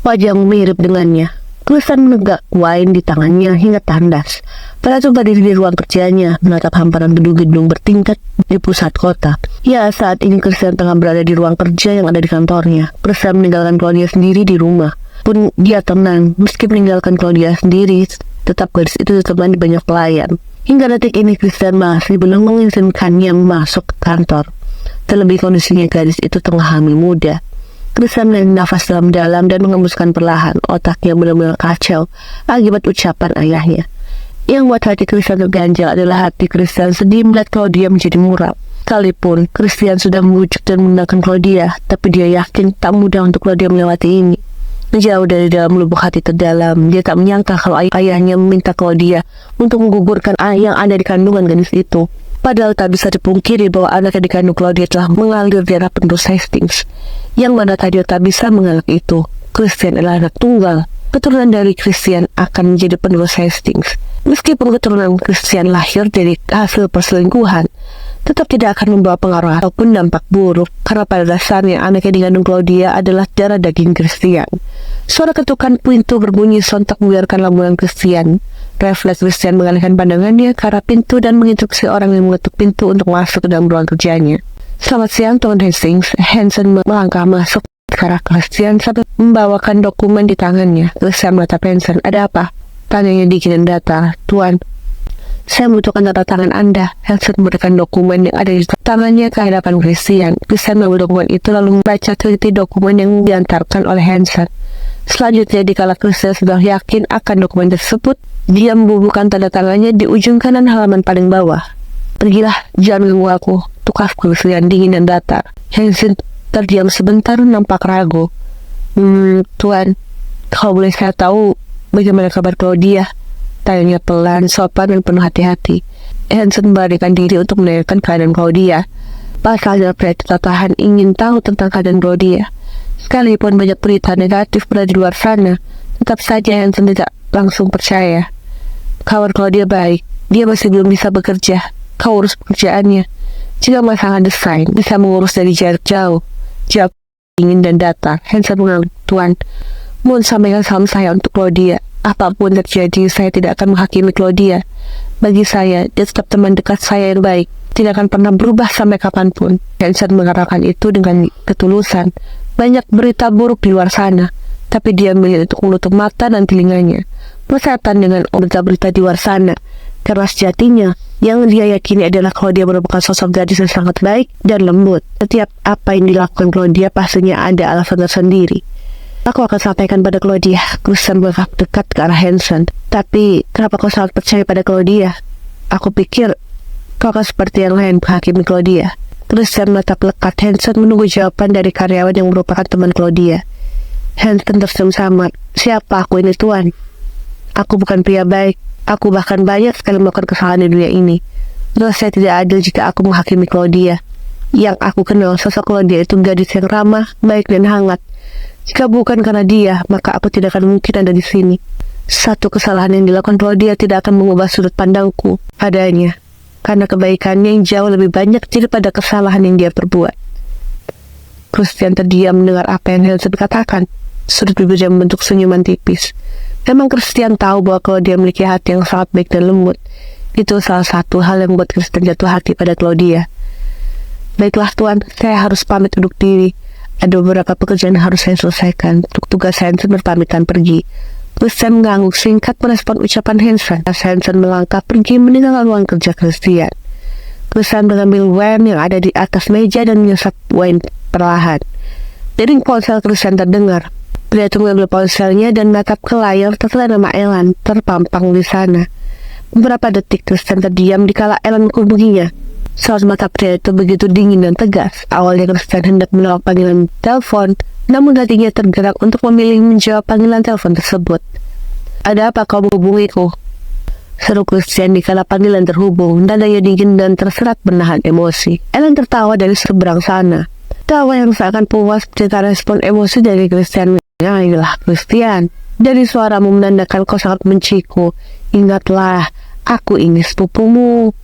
wajah mirip dengannya. Christian menegak wine di tangannya hingga tandas. Prato berdiri di ruang kerjanya, menatap hamparan gedung-gedung bertingkat di pusat kota. Ya, saat ini Christian tengah berada di ruang kerja yang ada di kantornya. Christian meninggalkan Claudia sendiri di rumah. Pun dia tenang, meski meninggalkan Claudia sendiri, tetap gadis itu ditemani banyak pelayan. Hingga detik ini Christian masih belum mengizinkannya masuk ke kantor. Terlebih kondisinya gadis itu tengah hamil muda. Christian menarik nafas dalam-dalam dan mengembuskan perlahan. Otaknya benar-benar kacau akibat ucapan ayahnya. Yang buat hati Christian terganjal adalah hati Christian sedih melihat Claudia menjadi muram. Sekalipun Christian sudah membujuk dan menggunakan Claudia, tapi dia yakin tak mudah untuk Claudia melewati ini. Menjauh dari dalam lubuk hati terdalam, dia tak menyangka kalau ayahnya meminta Claudia untuk menggugurkan yang ada di kandungan gadis itu. Padahal tak bisa dipungkiri bahwa anak yang dikandung Claudia telah mengalir darah penerus Hastings, yang mana tadi tak bisa mengelak itu. Christian adalah anak tunggal. Keturunan dari Christian akan menjadi penerus Hastings. Meskipun keturunan Christian lahir dari hasil perselingkuhan, tetap tidak akan membawa pengaruh ataupun dampak buruk, karena pada dasarnya anak yang dikandung Claudia adalah darah daging Christian. Suara ketukan pintu berbunyi sontak membiarkan lamunan Christian. Refleks Christian mengalihkan pandangannya ke arah pintu dan menginstruksi orang yang mengetuk pintu untuk masuk ke dalam ruang kerjanya. Selamat siang, Tuan Hastings. Hanson melangkah masuk ke arah Christian sambil membawakan dokumen di tangannya. Christian menatap Hanson. Ada apa? Tanyanya dingin dan datar. Tuan, saya membutuhkan tanda tangan Anda. Hanson memberikan dokumen yang ada di tangannya ke hadapan Christian. Christian mengambil dokumen itu lalu membaca teliti dokumen yang diantarkan oleh Hanson. Selanjutnya, dikala Christian sudah yakin akan dokumen tersebut, dia membubuhkan tanda tangannya di ujung kanan halaman paling bawah. Pergilah, jangan ganggu aku, tukar Christian dingin dan datar. Hanson terdiam sebentar, nampak ragu. Tuan, kalau boleh saya tahu bagaimana kabar Claudia? Tanya pelan, sopan dan penuh hati-hati. Hanson melarikan diri untuk menanyakan keadaan Claudia. Pasalnya pria tertahan ingin tahu tentang keadaan Claudia. Sekalipun banyak berita negatif berada di luar sana, tetap saja Hanson tidak langsung percaya. Kabar Claudia baik, dia masih belum bisa bekerja. Kau urus pekerjaannya. Jika masalah desain, bisa mengurus dari jarak jauh. Jawab ingin dan datar. Hanson mengangguk, Tuan, mohon sampaikan salam saya untuk Claudia. Apapun terjadi, saya tidak akan menghakimi Claudia. Bagi saya, dia tetap teman dekat saya yang baik. Tidak akan pernah berubah sampai kapanpun. Hanson mengatakan itu dengan ketulusan. Banyak berita buruk di luar sana, tapi dia memilih untuk menutup mata dan telinganya. Persetan dengan berita-berita di luar sana, karena sejatinya yang dia yakini adalah Claudia merupakan sosok gadis yang sangat baik dan lembut. Setiap apa yang dilakukan Claudia pastinya ada alasan tersendiri. Aku akan sampaikan pada Claudia. Christian bergerak dekat ke arah Hanson. Tapi kenapa kau sangat percaya pada Claudia? Aku pikir kau akan seperti yang lain menghakimi Claudia. Christian menatap lekat Hanson menunggu jawaban dari karyawan yang merupakan teman Claudia. Hanson tersenyum samar. Siapa aku ini, Tuan? Aku bukan pria baik. Aku bahkan banyak sekali melakukan kesalahan di dunia ini. Terus saya tidak adil jika aku menghakimi Claudia. Yang aku kenal sosok Claudia itu gadis yang ramah, baik dan hangat. Jika bukan karena dia, maka aku tidak akan mungkin ada di sini. Satu kesalahan yang dilakukan Claudia tidak akan mengubah sudut pandangku padanya, karena kebaikannya yang jauh lebih banyak daripada kesalahan yang dia perbuat. Christian terdiam mendengar apa yang Hanson katakan. Sudut bibirnya membentuk senyuman tipis. Memang Christian tahu bahwa Claudia memiliki hati yang sangat baik dan lembut. Itu salah satu hal yang membuat Christian jatuh hati pada Claudia. Baiklah Tuan, saya harus pamit undur diri. Ada beberapa pekerjaan yang harus saya selesaikan. Tugas Hanson berpamitan pergi. Christian mengangguk singkat merespon ucapan Hanson. Hanson melangkah pergi meninggalkan ruang kerja Christian. Christian mengambil wine yang ada di atas meja dan menyesap wine perlahan. Dering ponsel Christian terdengar. Pria itu mengambil ponselnya dan menatap ke layar setelah nama Ellen terpampang di sana. Beberapa detik Christian terdiam dikala Ellen menghubunginya. Saat mata pria itu begitu dingin dan tegas. Awalnya Christian hendak menolak panggilan telepon, namun hatinya tergerak untuk memilih menjawab panggilan telepon tersebut. Ada apa kau menghubungiku? Seru Christian dikala panggilan terhubung. Dadanya dingin dan terserat menahan emosi. Ellen tertawa dari seberang sana. Tawa yang seakan puas cerita respon emosi dari Christian. Ayolah Christian, dari suaramu menandakan kau sangat benciku. Ingatlah, aku ini sepupumu.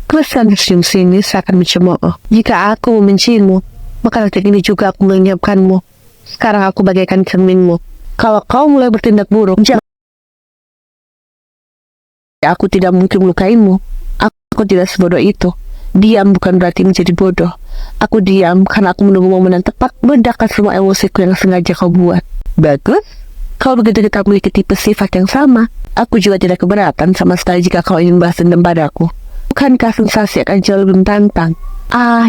Christian tersenyum sinis seakan mencemooh. Jika aku membencimu, maka detik ini juga aku melenyapkanmu. Sekarang aku bagaikan cerminmu. Kalau kau mulai bertindak buruk, aku tidak mungkin melukaimu. Aku tidak sebodoh itu. Diam bukan berarti menjadi bodoh. Aku diam karena aku menunggu momen yang tepat meledakkan semua emosiku yang sengaja kau buat. Bagus. Kau begitu kita memiliki tipe sifat yang sama. Aku juga tidak keberatan sama sekali jika kau ingin balas dendam padaku. Bukankah sensasi akan jauh lebih menantang?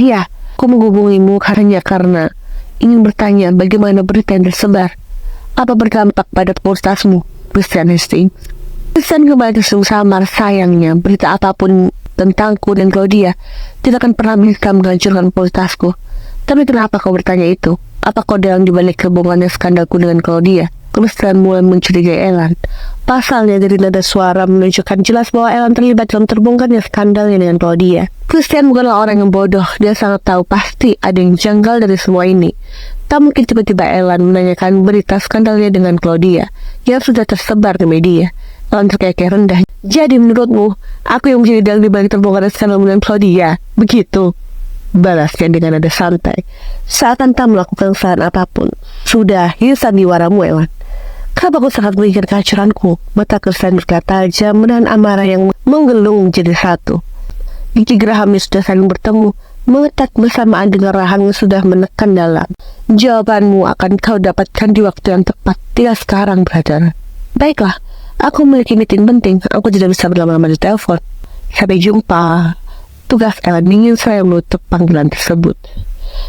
Ya, aku menghubungimu karena ingin bertanya bagaimana berita yang tersebar. Apa berdampak pada popularitasmu, Christian Hastings? Christian kembali tersenyum samar. Sayangnya, berita apapun tentangku dan Claudia tidak akan pernah bisa menghancurkan popularitasku. Tapi kenapa kau bertanya itu? Apa kau dalam dibalik kebohongannya skandalku dengan Claudia? Christian mulai mencurigai Ellen. Pasalnya dari nada suara menunjukkan jelas bahwa Ellen terlibat dalam terbongkarnya skandalnya dengan Claudia. Christian bukanlah orang yang bodoh. Dia sangat tahu pasti ada yang janggal dari semua ini. Tak mungkin tiba-tiba Ellen menanyakan berita skandalnya dengan Claudia yang sudah tersebar di media. Ellen terkekeh rendah. Jadi menurutmu, aku yang menjadi dalang dibalik terbongkarnya skandal dengan Claudia? Begitu? Balasnya dengan nada santai. Saat tanpa melakukan kesalahan apapun. Sudah, ini sandiwaramu, Ellen. Kenapa aku sangat mengingat kehancuranku? Mata Christian berkata tajam menahan amarah yang menggelung jadi satu. Gigi gerahamnya sudah saling bertemu, mengetat bersamaan dengan rahang yang sudah menekan dalam. Jawabanmu akan kau dapatkan di waktu yang tepat, tidak sekarang, brother. Baiklah, aku memiliki meeting penting, aku tidak bisa berlama-lama di telepon. Sampai jumpa. Tugas Ellen ingin saya menutup panggilan tersebut.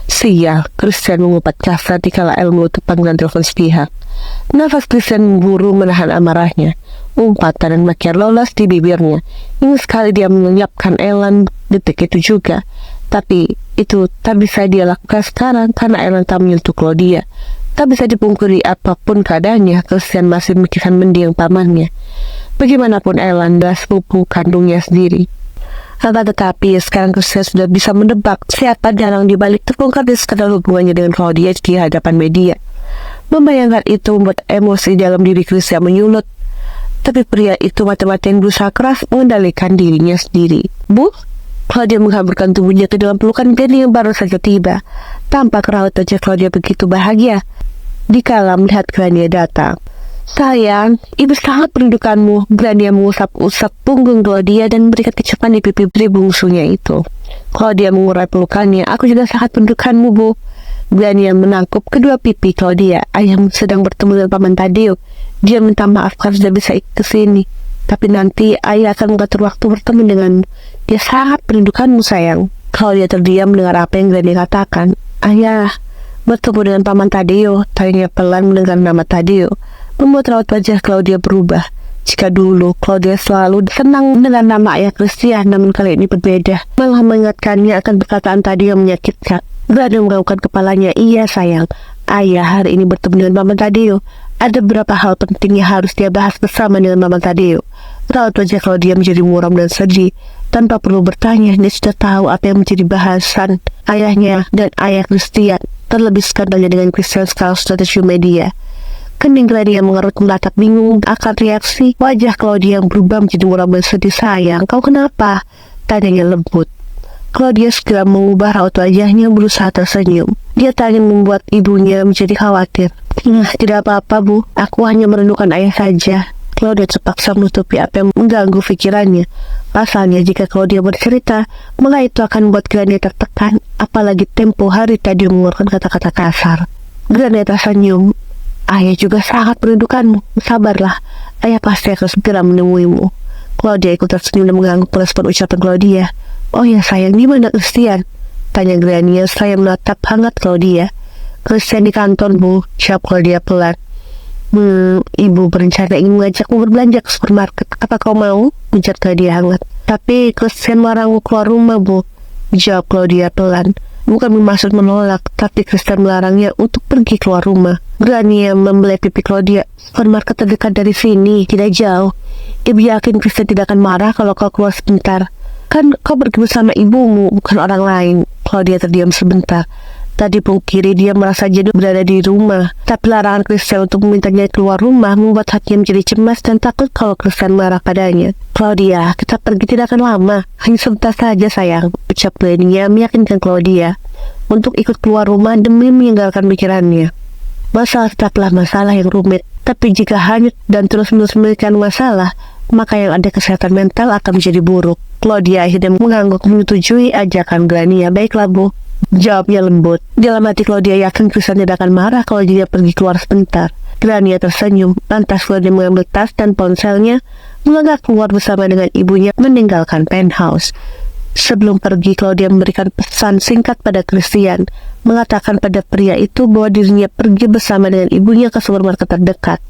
Sial, Christian mengumpat kasar dikala Ellen menutup panggilan telepon sepihak. Nafas Christian memburu menahan amarahnya. Umpatan dan makian lolos di bibirnya. Ingin sekali dia menyiapkan Ellen detik itu juga. Tapi itu tak bisa dia lakukan sekarang karena Ellen tak menyentuh Claudia. Tak bisa dipungkiri apapun keadaannya, Christian masih memikirkan mendiang pamannya. Bagaimanapun Ellen adalah sepupu kandungnya sendiri. Tetapi sekarang Christian sudah bisa menebak siapa dalang dibalik terbongkarnya skandal hubungannya dengan Claudia di hadapan media. Membayangkan itu membuat emosi dalam diri Christian menyulut. Tapi pria itu mati-matian berusaha keras mengendalikan dirinya sendiri. Bu, Claudia menghamburkan tubuhnya ke dalam pelukan Granny yang baru saja tiba. Tampak raut wajah Claudia begitu bahagia dikala melihat Granny datang. Sayang, ibu sangat merindukanmu. Granny mengusap-usap punggung Claudia dan memberikan kecupan di pipi bungsunya itu. Claudia mengurai pelukannya. Aku juga sangat merindukanmu, Bu. Granny menangkup kedua pipi Claudia. Ayahmu sedang bertemu dengan Paman Tadeo. Dia minta maaf karena sudah bisa ikut ke sini. Tapi nanti ayah akan mengatur waktu bertemu dengan dia. Sangat merindukanmu, sayang. Claudia terdiam mendengar apa yang Granny katakan. Ayah bertemu dengan Paman Tadeo. Tanya pelan mendengar nama Tadeo membuat raut wajah Claudia berubah. Jika dulu Claudia selalu senang dengan nama ayah Christian, namun kali ini berbeda. Malah mengingatkannya akan perkataan tadi yang menyakitkan. Granny menganggukkan kepalanya. Iya sayang, ayah hari ini bertemu dengan Mama Tadeo. Ada beberapa hal penting yang harus dia bahas bersama dengan Mama Tadeo. Raut wajah Claudia menjadi muram dan sedih. Tanpa perlu bertanya, dia sudah tahu apa yang menjadi bahasan ayahnya dan ayah Christian. Terlebih skandalnya dengan Christian sekarang sudah tercium media. Kening Granny yang mengerut menatap bingung akan reaksi wajah Claudia yang berubah menjadi muram dan sedih. Sayang, kau kenapa? Tanyanya lembut. Claudia segera mengubah raut wajahnya berusaha tersenyum. Dia tak ingin membuat ibunya menjadi khawatir. Tidak apa-apa, Bu. Aku hanya merindukan ayah saja. Claudia terpaksa menutupi apa yang mengganggu pikirannya. Pasalnya jika Claudia bercerita, maka itu akan membuat Granny tertekan. Apalagi tempo hari tadi mengeluarkan kata-kata kasar. Granny tersenyum. Ayah juga sangat merindukanmu. Sabarlah, ayah pasti akan segera menemuimu. Claudia ikut tersenyum dan mengangguk merespon ucapan Claudia. Oh ya sayang, di mana Christian? Tanya Granny. Saya menatap hangat Claudia. Christian di kantor, Bu. Jawab Claudia pelan. Ibu berencana ingin mengajakmu berbelanja ke supermarket. Apa kau mau? Ujar Claudia hangat. Tapi Christian melarangku keluar rumah, Bu. Jawab Claudia pelan. Bukan bermaksud menolak, tapi Christian melarangnya untuk pergi keluar rumah. Granny membelai pipi Claudia. Supermarket terdekat dari sini, tidak jauh. Ibu yakin Christian tidak akan marah kalau kau keluar sebentar. Kan kau pergi bersama ibumu, bukan orang lain. Claudia terdiam sebentar. Tadi pungkiri dia merasa jenuh berada di rumah. Tapi larangan Christian untuk memintanya keluar rumah membuat hatinya menjadi cemas dan takut kalau Christian marah padanya. Claudia, kita pergi tidak akan lama. Hanya sebentar saja sayang. Ucap Granny meyakinkan Claudia untuk ikut keluar rumah demi meninggalkan pikirannya. Masalah tetaplah masalah yang rumit. Tapi jika hanyut dan terus-menerus memiliki masalah, maka yang ada kesehatan mental akan menjadi buruk. Claudia akhirnya mengangguk menyetujui ajakan Grania. Baiklah Bu, jawabnya lembut. Dalam hati Claudia yakin Christian tidak akan marah kalau dia pergi keluar sebentar. Grania tersenyum. Lantas Claudia mengambil tas dan ponselnya, melangkah keluar bersama dengan ibunya meninggalkan penthouse. Sebelum pergi, Claudia memberikan pesan singkat pada Christian, mengatakan pada pria itu bahwa dirinya pergi bersama dengan ibunya ke supermarket terdekat.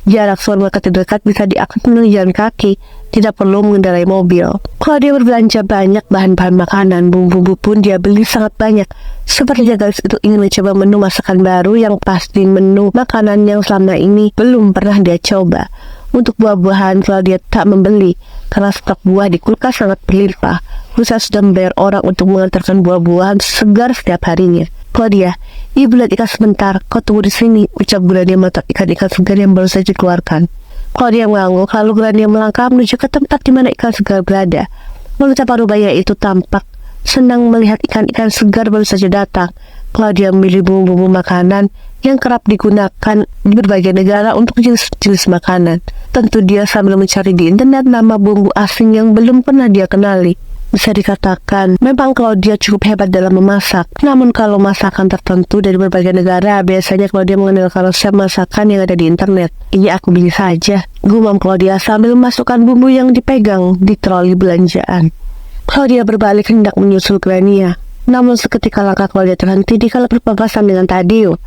Jarak supermarket terdekat bisa diakses melalui jalan kaki, tidak perlu mengendarai mobil. Claudia berbelanja banyak bahan-bahan makanan, bumbu-bumbu pun dia beli sangat banyak. Sepertinya gadis itu ingin mencoba menu masakan baru yang pasti menu makanan yang selama ini belum pernah dia coba. Untuk buah-buahan, Claudia tak membeli karena stok buah di kulkas sangat berlimpah. Perusahaan sudah membayar orang untuk mengantarkan buah-buahan segar setiap harinya. Claudia, ibu lihat ikan sebentar, kau tunggu di sini, ucap Grania meletak ikan-ikan segar yang baru saja dikeluarkan. Claudia mengangguk, lalu Grania melangkah menuju ke tempat di mana ikan segar berada. Wanita parubaya itu tampak senang melihat ikan-ikan segar baru saja datang. Claudia memilih bumbu-bumbu makanan yang kerap digunakan di berbagai negara untuk jenis-jenis makanan. Tentu dia sambil mencari di internet nama bumbu asing yang belum pernah dia kenali. Bisa dikatakan, memang Claudia cukup hebat dalam memasak. Namun kalau masakan tertentu dari berbagai negara, biasanya Claudia mengandalkan resep masakan yang ada di internet. Ini aku pilih saja, gumam Claudia sambil memasukkan bumbu yang dipegang di troli belanjaan. Claudia berbalik hendak menyusul Grania. Namun seketika langkah Claudia terhenti dikala berpapasan dengan Taddeo.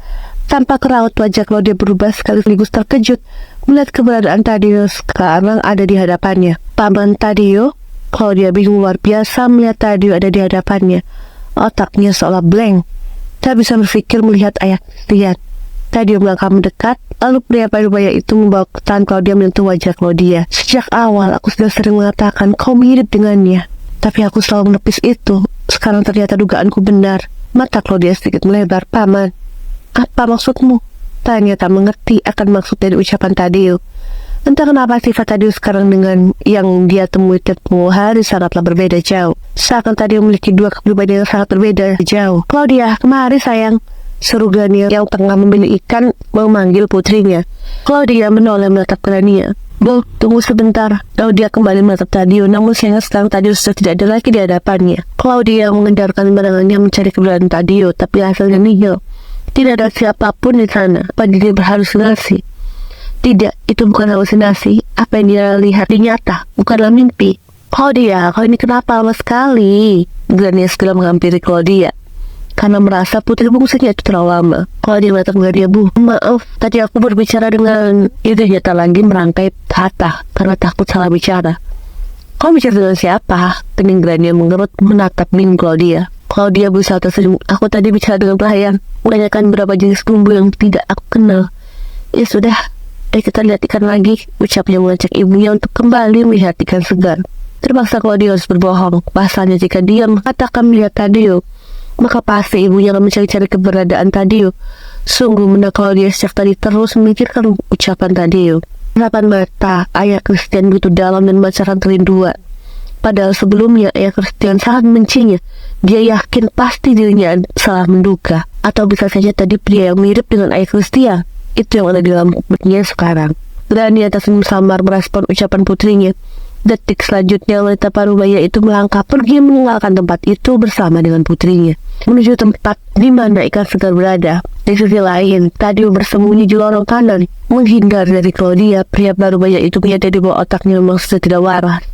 Tanpa keraut, wajah Claudia berubah sekaligus terkejut melihat keberadaan Taddeo sekarang ada di hadapannya. Paman Taddeo? Claudia bingung luar biasa melihat Taddeo ada di hadapannya. Otaknya seolah blank. Tak bisa berpikir melihat ayah Christian. Taddeo melangkah mendekat, lalu pria parubaya itu membawa tangan Claudia menyentuh wajah Claudia. Sejak awal aku sudah sering mengatakan kau mirip dengannya, tapi aku selalu menepis itu. Sekarang ternyata dugaanku benar. Mata Claudia sedikit melebar. Paman, apa maksudmu? Tanya tak mengerti akan maksud dari ucapan Taddeo. Entah kenapa sifat Taddeo sekarang dengan yang dia temui tempo hari sangatlah berbeda jauh. Seakan Taddeo memiliki dua kepribadian yang sangat berbeda jauh. Claudia, kemari sayang, seru Grania yang tengah membeli ikan memanggil putrinya. Claudia menoleh menatap Grania. Bu, tunggu sebentar. Claudia kembali menatap Taddeo, namun sayangnya sekarang Taddeo sudah tidak ada lagi di hadapannya. Claudia mengendarkan pandangannya mencari keberadaan Taddeo, tapi hasilnya nihil. Tidak ada siapapun di sana. Apa dia berhalusinasi? Tidak, itu bukan halusinasi. Apa yang dia lihat di nyata, bukanlah mimpi. Claudia, kau ini kenapa lama sekali? Grania segera menghampiri Claudia karena merasa putri bungsunya itu terlalu lama. Claudia menatap Grania. Bu, maaf, tadi aku berbicara dengan idenya tak lagi merangkai kata karena takut salah bicara. Kau bicara dengan siapa? Kening Grania mengerut menatap Ning Claudia. Claudia berusaha tersenyum. Aku tadi bicara dengan pelayan, menanyakan berapa jenis bumbu yang tidak aku kenal. Ya sudah, kita lihat ikan lagi, ucapnya mengajak ibunya untuk kembali melihat ikan segar. Terpaksa Claudia harus berbohong. Pasalnya jika dia mengatakan melihat Taddeo, maka pasti ibunya akan mencari-cari keberadaan Taddeo. Sungguh menak Claudia sejak tadi terus memikirkan ucapan Taddeo. Harapan mata ayah Christian begitu dalam dan memancarkan kerinduan. Padahal sebelumnya ayah Christian sangat membencinya. Dia yakin pasti dirinya salah menduga. Atau bisa saja tadi pria yang mirip dengan ayah Christian itu yang ada di dalam perutnya sekarang. Grania tersenyum samar merespon ucapan putrinya. Detik selanjutnya wanita parubaya itu melangkah pergi meninggalkan tempat itu bersama dengan putrinya, menuju tempat di mana ikan segar berada. Di sisi lain, Taddeo bersembunyi di lorong kanan, menghindar dari Claudia. Pria parubaya itu menyadari bahwa otaknya memang sudah tidak waras.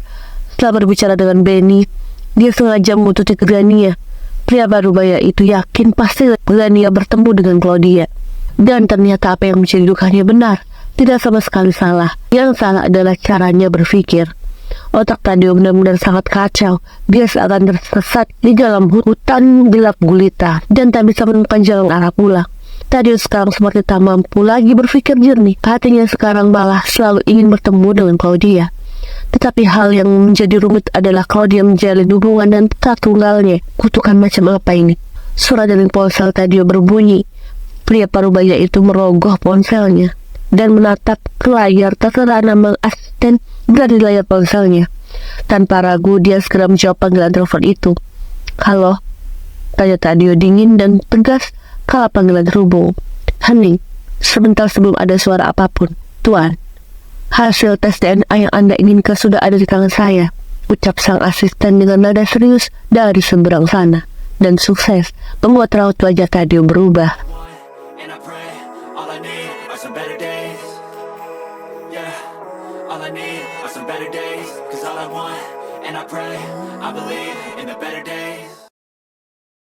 Setelah berbicara dengan Benny, dia sengaja memututi Grania. Pria parubaya itu yakin pasti Grania bertemu dengan Claudia. Dan ternyata apa yang menjadi dukanya benar. Tidak sama sekali salah. Yang salah adalah caranya berpikir. Otak Taddeo benar-benar sangat kacau. Dia seakan tersesat di dalam hutan gelap gulita dan tak bisa menemukan jalan arah pulang. Taddeo sekarang seperti tak mampu lagi berpikir jernih. Hatinya sekarang malah selalu ingin bertemu dengan Claudia. Tetapi hal yang menjadi rumit adalah Claudia menjalin hubungan dan tak tunggalnya. Kutukan macam apa ini? Suara dari ponsel Taddeo berbunyi. Pria parubaya itu merogoh ponselnya dan menatap ke layar tertera nama asisten berada di layar ponselnya. Tanpa ragu dia segera menjawab panggilan telepon itu. Halo, tanya Taddeo dingin dan tegas kala panggilan terhubung. Hening, sebentar sebelum ada suara apapun. Tuan, hasil tes DNA yang Anda inginkan sudah ada di tangan saya, ucap sang asisten dengan nada serius dari seberang sana. Dan sukses membuat raut wajah Tadio berubah. And I pray, all I need are some better days. Yeah, all I need are some better days. Cause all I want, and I pray, I believe in the better days.